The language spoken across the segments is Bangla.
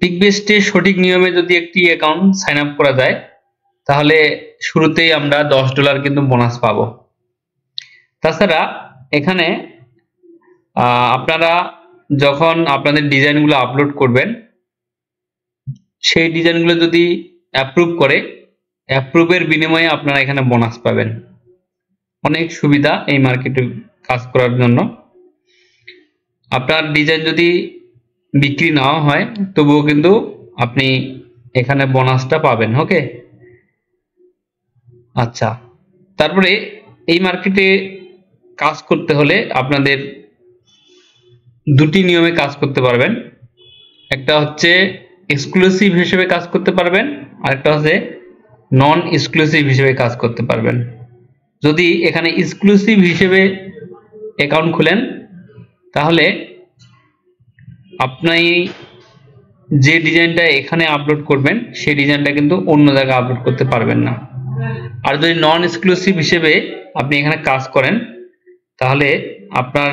পিকবেস্টে সঠিক নিয়মে যদি একটি অ্যাকাউন্ট সাইন আপ করা যায় তাহলে শুরুতেই আমরা $10 কিন্তু বোনাস পাবো। তাছাড়া এখানে আপনারা যখন আপনাদের ডিজাইনগুলো আপলোড করবেন সেই ডিজাইনগুলো যদি অ্যাপ্রুভ করে অ্যাপ্রুভের বিনিময়ে আপনারা এখানে বোনাস পাবেন। অনেক সুবিধা এই মার্কেটে কাজ করার জন্য। আপনার ডিজাইন যদি বিক্রি নাও হয় তবুও কিন্তু আপনি এখানে বোনাসটা পাবেন। ওকে, আচ্ছা, তারপরে এই মার্কেটে কাজ করতে হলে আপনাদের দুটি নিয়মে কাজ করতে পারবেন। একটা হচ্ছে এক্সক্লুসিভ হিসেবে কাজ করতে পারবেন, আর একটা হচ্ছে নন এক্সক্লুসিভ হিসেবে কাজ করতে পারবেন। যদি এখানে এক্সক্লুসিভ হিসেবে অ্যাকাউন্ট খুলেন তাহলে আপনি যে ডিজাইনটা এখানে আপলোড করবেন সেই ডিজাইনটা কিন্তু অন্য জায়গায় আপলোড করতে পারবেন না। আর যদি নন এক্সক্লুসিভ হিসেবে আপনি এখানে কাজ করেন তাহলে আপনার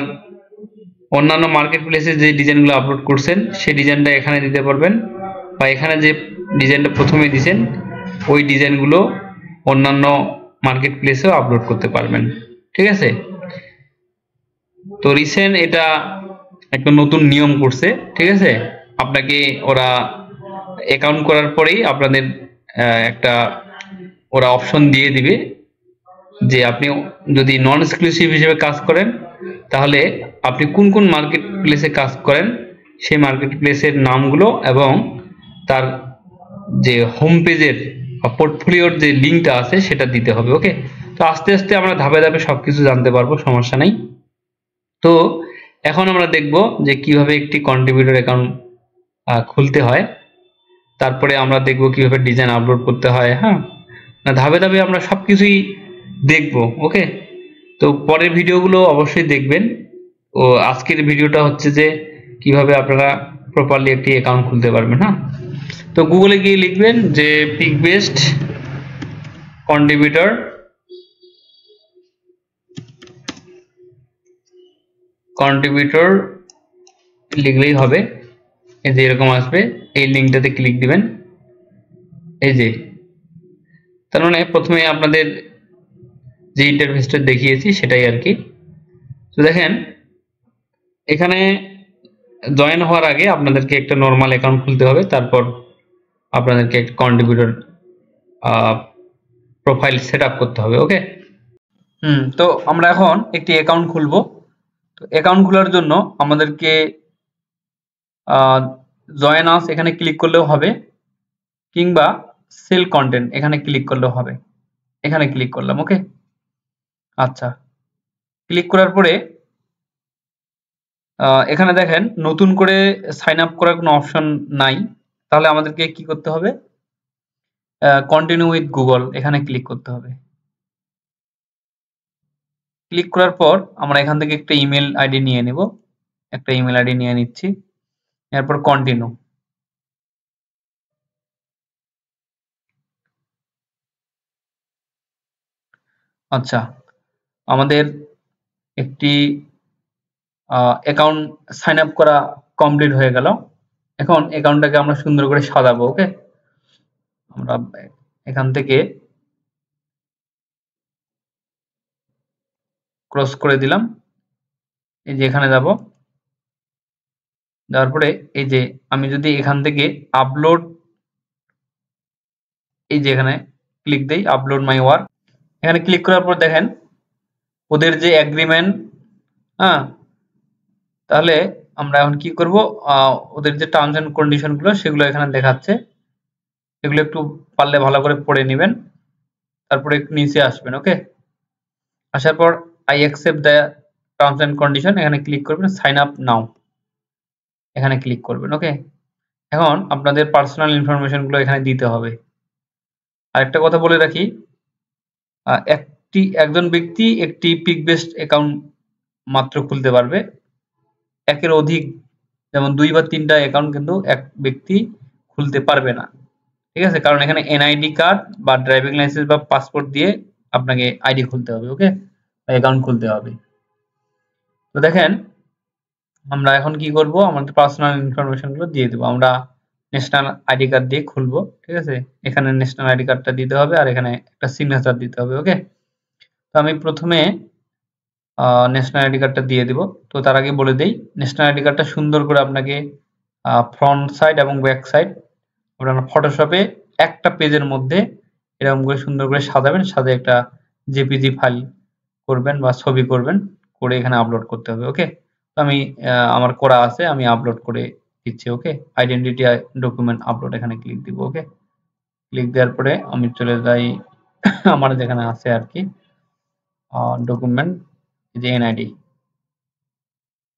অন্যান্য মার্কেট প্লেসে যে ডিজাইনগুলো আপলোড করছেন সেই ডিজাইনটা এখানে দিতে পারবেন, বা এখানে যে ডিজাইনটা প্রথমে দিয়েছেন ওই ডিজাইনগুলো অন্যান্য মার্কেট প্লেসেও আপলোড করতে পারবেন। ঠিক আছে, তো রিসেন্ট এটা একটা নতুন নিয়ম করছে। ঠিক আছে, আপনাকে ওরা অ্যাকাউন্ট করার পরেই আপনাদের একটা ওরা অপশন দিয়ে দিবে যে আপনি যদি নন এক্সক্লুসিভ হিসেবে কাজ করেন তাহলে আপনি কোন কোন মার্কেট প্লেসে কাজ করেন সেই মার্কেট প্লেসের নামগুলো এবং তার যে হোম পেজের বা পোর্টফোলিওর যে লিঙ্কটা আছে সেটা দিতে হবে। ওকে, তো আস্তে আস্তে আমরা ধাপে ধাপে সবকিছু জানতে পারবো, সমস্যা নাই। তো এখন আমরা দেখব যে কিভাবে একটি কন্ট্রিবিউটর অ্যাকাউন্ট খুলতে হয়, তারপরে আমরা দেখব কিভাবে ডিজাইন আপলোড করতে হয়। হ্যাঁ, ধাপে ধাপে আমরা সবকিছুই দেখব। ওকে, তো পরের ভিডিওগুলো অবশ্যই দেখবেন। ও আজকের ভিডিওটা হচ্ছে যে কিভাবে আপনারা প্রপারলি একটি অ্যাকাউন্ট খুলতে পারবেন। হ্যাঁ, তো গুগলে গিয়ে লিখবেন যে পিকবেস্ট কন্ট্রিবিউটর লিখলেই হবে। এই যে এরকম আসবে, এই লিঙ্কটাতে ক্লিক দিবেন। এই যে তার মানে প্রথমে আপনাদের যে ইন্টারফেসটা দেখিয়েছি সেটাই আর কি। তো দেখেন এখানে জয়েন হওয়ার আগে আপনাদেরকে একটা নর্মাল অ্যাকাউন্ট খুলতে হবে, তারপর আপনাদেরকে একটা কন্ট্রিবিউটর প্রোফাইল সেট আপ করতে হবে। ওকে, তো আমরা এখন একটি অ্যাকাউন্ট খুলবো। তো অ্যাকাউন্ট খোলার জন্য আমাদেরকে জয়েন আস এখানে ক্লিক করলেও হবে, কিংবা সেল কন্টেন্ট এখানে ক্লিক করলেও হবে। এখানে ক্লিক করলাম। ওকে, আচ্ছা, ক্লিক করার পরে এখানে দেখেন নতুন করে সাইন আপ করার কোনো অপশন নাই, তাহলে আমাদেরকে কি করতে হবে, কন্টিনিউ উইথ গুগল এখানে ক্লিক করতে হবে। ক্লিক করার পর আমরা এখান থেকে একটা ইমেল আইডি নিয়ে নেব, একটা ইমেল আইডি নিয়ে নিচ্ছি, এরপর কন্টিনিউ। আচ্ছা, আমাদের একটি অ্যাকাউন্ট সাইন আপ করা কমপ্লিট হয়ে গেল। এখন অ্যাকাউন্টটাকে আমরা সুন্দর করে সাজাবো। ওকে, আমরা এখান থেকে ক্রস করে দিলাম, এই যে এখানে যাব, যাওয়ার পরে এই যে আমি যদি এখান থেকে আপলোড, এই যে এখানে ক্লিক দেই আপলোড মাই ওয়ার্ক, এখানে ক্লিক করার পর দেখেন ওদের যে এগ্রিমেন্ট, হ্যাঁ, তাহলে আমরা এখন কি করব, ওদের যে টার্মস এন্ড কন্ডিশন গুলো সেগুলো এখানে দেখাচ্ছে, এগুলো একটু পারলে ভালো করে পড়ে নেবেন, তারপরে একটু নিচে আসবেন। ওকে, আসার পর I accept the terms and condition এখানে ক্লিক করবেন, সাইন আপ নাও এখানে ক্লিক করবেন। ওকে, এখন আপনাদের পার্সোনাল ইনফরমেশন গুলো এখানে দিতে হবে। আরেকটা কথা বলে রাখি, একজন ব্যক্তি একটি পিকবেস্ট অ্যাকাউন্ট মাত্র খুলতে পারবে, একের অধিক যেমন 2 বা 3টা অ্যাকাউন্ট কিন্তু এক ব্যক্তি খুলতে পারবে না। ঠিক আছে, কারণ এখানে এনআইডি কার্ড বা ড্রাইভিং লাইসেন্স বা পাসপোর্ট দিয়ে আপনাকে আইডি খুলতে হবে। ওকে, অ্যাকাউন্ট খুলতে হবে। তো দেখেন আমরা এখন কি করব, আমাদের পার্সোনাল ইনফরমেশন গুলো দিয়ে দেবো। আমরা ন্যাশনাল আইডি কার্ড দিয়ে খুলবো, ঠিক আছে। এখানে ন্যাশনাল আইডি কার্ডটা দিতে হবে আর এখানে একটা সিগনেচার দিতে হবে, ওকে। তো আমি প্রথমে ন্যাশনাল আইডি কার্ডটা দিয়ে দিব। তো তার আগে বলে দেই, ন্যাশনাল আইডি কার্ডটা সুন্দর করে আপনাকে ফ্রন্ট সাইড এবং ব্যাক সাইড আপনারা ফটোশপে একটা পেজের মধ্যে এরকম করে সুন্দর করে সাজাবেন, সাজে একটা জেপিজি ফাইল করবেন বা ছবি করবেন, করে এখানে আপলোড করতে হবে, ওকে। তো আমি আমার করা আছে, আমি আপলোড করে দিচ্ছি, ওকে। আইডেন্টিটি ডকুমেন্ট আপলোড, এখানে ক্লিক দিব, ওকে। ক্লিক দেওয়ার পরে আমি চলে যাই আমার যেখানে আছে আর কি ডকুমেন্ট, যে এনআইডি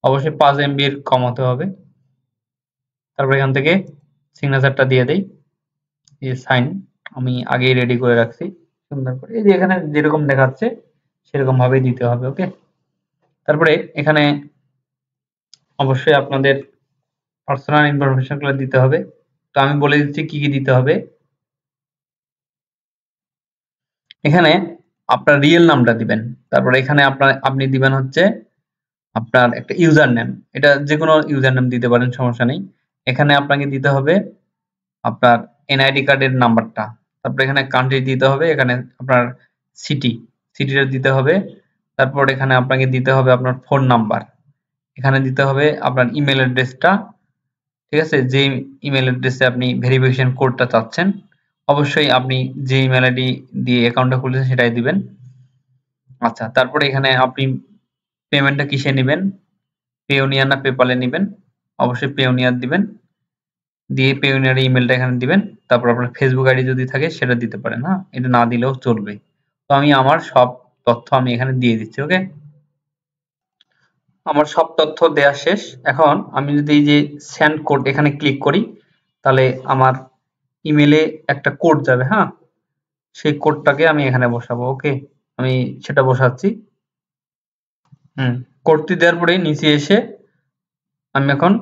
অবশ্যই 5 MB এর কম হতে হবে। তারপর এখান থেকে সিগনেচারটা দিয়ে দেই, এই সাইন আমি আগেই রেডি করে রাখছি সুন্দর করে, এই যে এখানে যেরকম দেখাচ্ছে সেরকম ভাবেই দিতে হবে, ওকে। তারপরে এখানে অবশ্যই আপনাদের পার্সোনাল ইনফরমেশনগুলো দিতে হবে। তো আমি বলে দিচ্ছি কি কি দিতে হবে। এখানে আপনার রিয়েল নামটা দিবেন, তারপরে এখানে আপনি দিবেন হচ্ছে আপনার একটা ইউজার নেম, এটা যে কোনো ইউজার নেম দিতে পারেন, সমস্যা নেই। এখানে আপনাকে দিতে হবে আপনার এনআইডি কার্ডের নাম্বারটা, তারপরে এখানে কান্ট্রি দিতে হবে, এখানে আপনার সিটিটা দিতে হবে, তারপর এখানে আপনাকে দিতে হবে আপনার ফোন নাম্বার, এখানে দিতে হবে আপনার ইমেল অ্যাড্রেসটা, ঠিক আছে, যে ইমেল অ্যাড্রেসে আপনি ভেরিফিকেশন কোডটা চাচ্ছেন। অবশ্যই আপনি যে ইমেল আইডি দিয়ে অ্যাকাউন্টটা খুলেছেন সেটাই দিবেন। আচ্ছা, তারপরে এখানে আপনি পেমেন্টটা কিসে নেবেন, পেওনিয়ার না পেপালে নেবেন, অবশ্যই পেওনিয়ার দিবেন, দিয়ে পেওনিয়ার ইমেলটা এখানে দিবেন। তারপর আপনার ফেসবুক আইডি যদি থাকে সেটা দিতে পারেন, হ্যাঁ, এটা না দিলেও চলবে। তো আমি আমার সব তথ্য আমি এখানে দিয়ে দিচ্ছি, ওকে। আমার সব তথ্য দেয়া শেষ। এখন আমি যদি এই যে সেন্ড কোড এখানে ক্লিক করি, তাহলে আমার ইমেলে একটা কোড যাবে, হ্যাঁ, সেই কোডটাকে আমি এখানে বসাবো, ওকে। আমি সেটা বসাচ্ছি। কোডটি দেওয়ার পরে নিচে এসে আমি এখন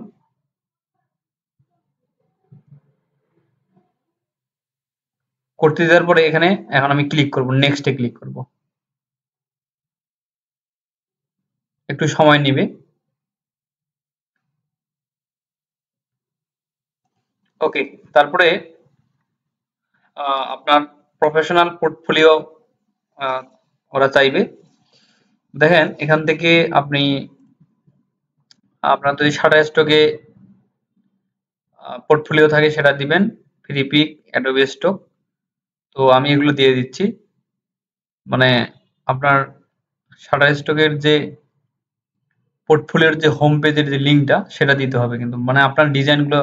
কোডটি দেওয়ার পরে এখানে এখন আমি ক্লিক করব, নেক্সটে ক্লিক করব, একটু সময় নেবে। ওকে, তারপরে আপনার প্রফেশনাল পোর্টফোলিও ওরা চাইবে। দেখেন এখান থেকে আপনি আপনার যদি শাটার স্টকে পোর্টফোলিও থাকে সেটা দিবেন, ফ্রি পিক, অ্যাডোবি স্টক। তো আমি এগুলো দিয়ে দিচ্ছি, মানে আপনার শাটার স্টকের যে পোর্টফোলিওর যে হোম পেজের যে লিঙ্কটা সেটা দিতে হবে, কিন্তু মানে আপনার ডিজাইনগুলো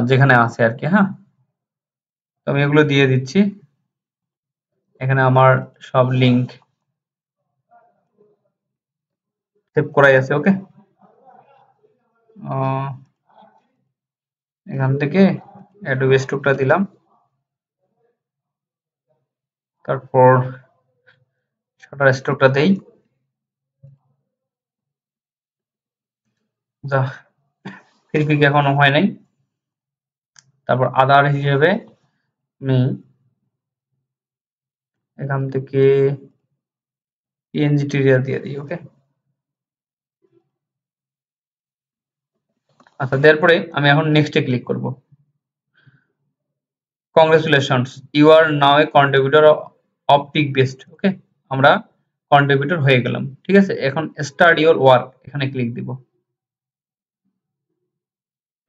যেখানে আছে আর কি, হ্যাঁ। তো আমি এগুলো দিয়ে দিচ্ছি, এখানে আমার সব লিঙ্ক সেভ করাই আছে, ওকে। এখান থেকে অ্যাডোবি স্টকটা দিলাম, তারপর শাটার স্টকটা দেই, যা ফ্রি পিক এখনো হয় নাই। তারপর আদার হিসেবে আমি এখান থেকে পিএনজি টিরিয়াল দিয়ে দিই, ওকে। আচ্ছা, দেওয়ার পরে আমি এখন নেক্সটে ক্লিক করব। Congratulations, you are now a contributor of Pikbest, okay. আমরা কন্ট্রিবিউটর হয়ে গেলাম, ঠিক আছে। এখন স্টার্ট ইওর ওয়ার্ক, এখানে ক্লিক দিব,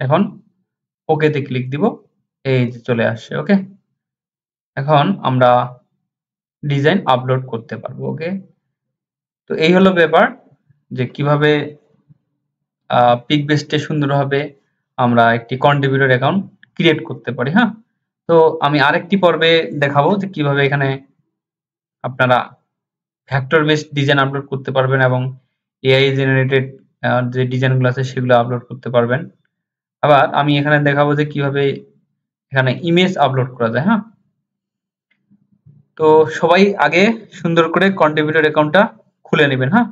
এখন ওকে তে ক্লিক দিব, এই যে চলে আসছে, ওকে। এখন আমরা ডিজাইন আপলোড করতে পারবো, ওকে। তো এই হলো ব্যাপার যে কিভাবে পিকবেস্টে সুন্দরভাবে আমরা একটি কন্ট্রিবিউটর অ্যাকাউন্ট ক্রিয়েট করতে পারি, হ্যাঁ। তো আমি আরেকটি পর্বে দেখাবো যে কিভাবে এখানে আপনারা ভেক্টর বেসড ডিজাইন আপলোড করতে পারবেন এবং এআই জেনারেটেড যে ডিজাইনগুলো আছে সেগুলো আপলোড করতে পারবেন। আবার আমি এখানে দেখাবো যে কিভাবে এখানে ইমেজ আপলোড করা যায়, হ্যাঁ। তো সবাই আগে সুন্দর করে কন্ট্রিবিউটর অ্যাকাউন্টটা খুলে নেবেন, হ্যাঁ।